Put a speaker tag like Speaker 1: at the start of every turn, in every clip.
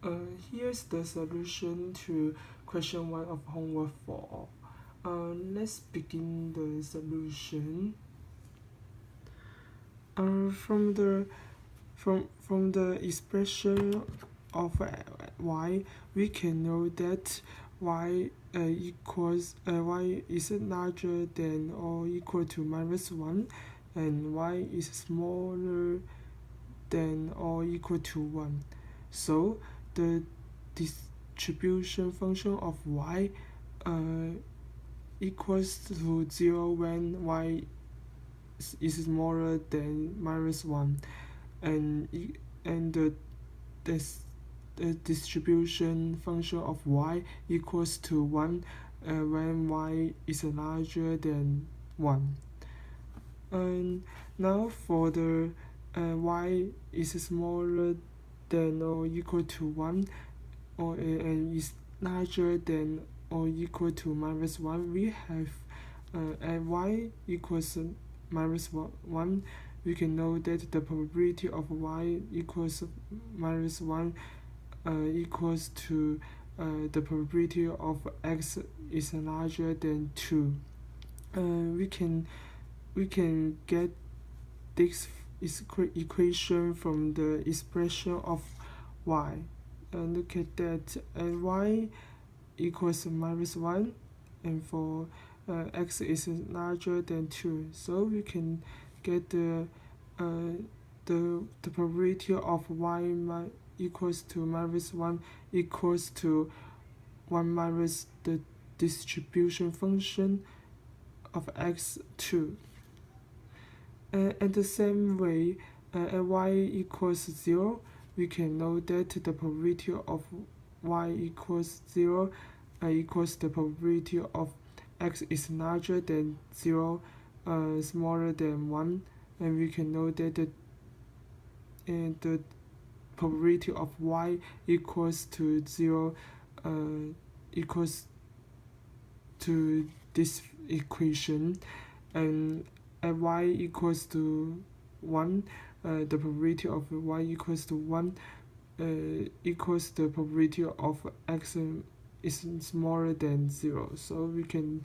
Speaker 1: Here's the solution to question 1 of homework 4. Let's begin the solution. From the expression of y, we can know that y y is larger than or equal to -1, and y is smaller than or equal to 1. So the distribution function of y equals to 0 when y is smaller than -1, and the distribution function of y equals to 1 when y is larger than 1. And now for the y is smaller than or equal to 1, and is larger than or equal to -1, we have at y equals -1, we can know that the probability of y equals -1 equals to the probability of x is larger than 2. We can get this equation from the expression of y. Look at that, and y equals -1, and for x is larger than 2, so we can get the probability of y equals to -1 equals to 1 minus the distribution function of x2. And the same way, at y equals 0, we can know that the probability of y equals 0 equals the probability of x is larger than 0, smaller than 1, and we can know that the probability of y equals to 0 equals to this equation, and at y equals to 1, the probability of y equals to 1 equals the probability of x is smaller than 0, so we can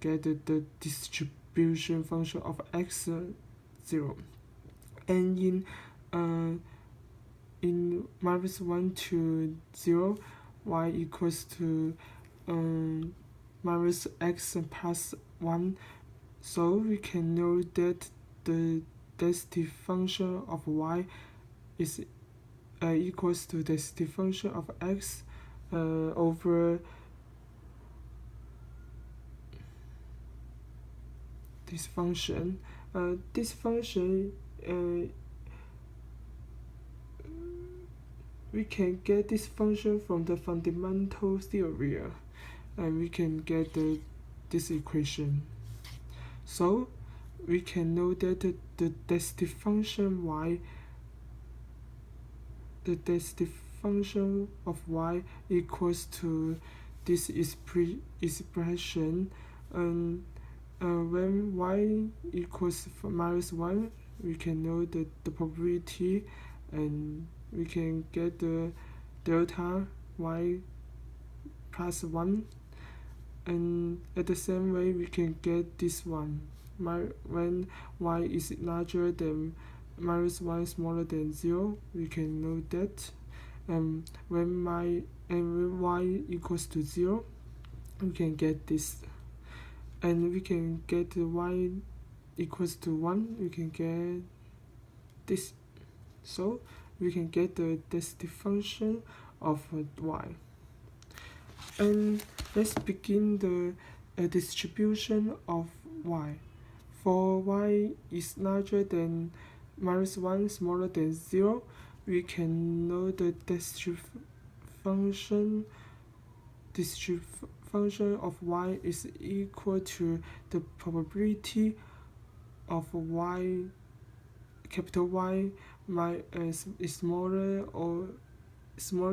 Speaker 1: get the distribution function of x 0. And in -1 to 0, y equals to minus x plus 1, so we can know that the density function of y is equals to the density function of x over this function. This function we can get this function from the fundamental theory, and we can get this equation. So we can know that the density function y, the density function of y equals to this expression, and when y equals -1, we can know the probability, and we can get the delta y plus 1, and at the same way we can get this one when y is larger than -1, smaller than 0, we can know that. When y equals to 0, we can get this, and we can get y equals to 1, we can get this. So we can get the density function of y. And let's begin the distribution of y. For y is larger than -1, smaller than 0, we can know the distribution of y is equal to the probability of y, capital Y, is smaller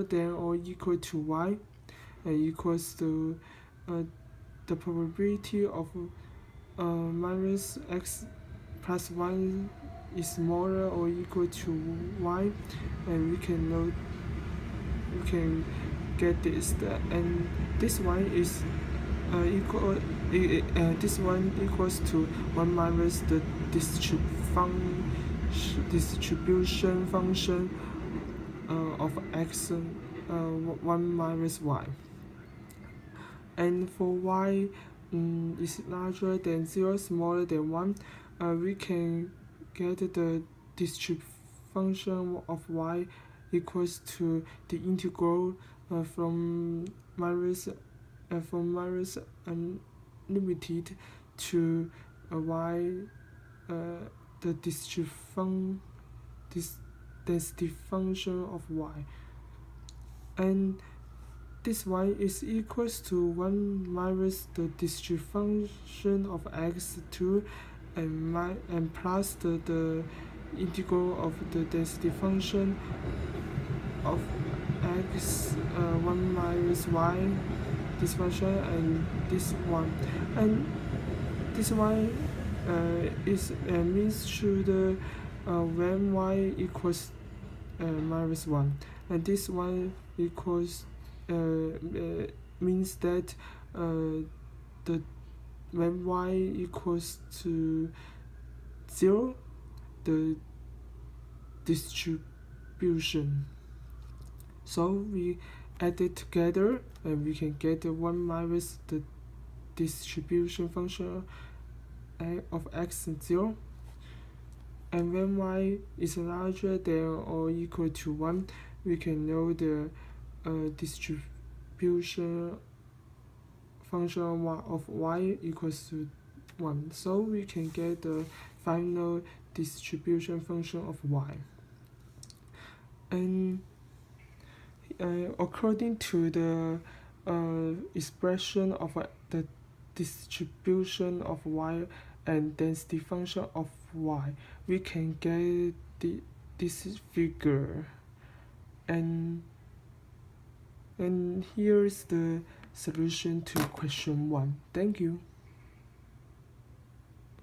Speaker 1: than or equal to y, and equals to the probability of minus x plus 1 is smaller or equal to y, and we can know we can get this, and this one is equal. This one equals to 1 minus the distribution function of x 1 minus y. And for y is larger than 0, smaller than 1, we can get the distribution function of y equals to the integral from minus unlimited to y, the density function of y, and this y is equals to 1 minus the distribution function of x2 and plus the integral of the density function of x 1 minus y, this function, and this one, and this one is means to the when y equals minus 1, and this one equals means that the when y equals to 0, the distribution. So we add it together and we can get 1 minus the distribution function of x and 0. And when y is larger than or equal to 1, we can know the distribution function of y equals to 1. So we can get the final distribution function of y. And according to the expression of the distribution of y and density function of y, we can get this figure, and here's the solution to question 1. Thank you.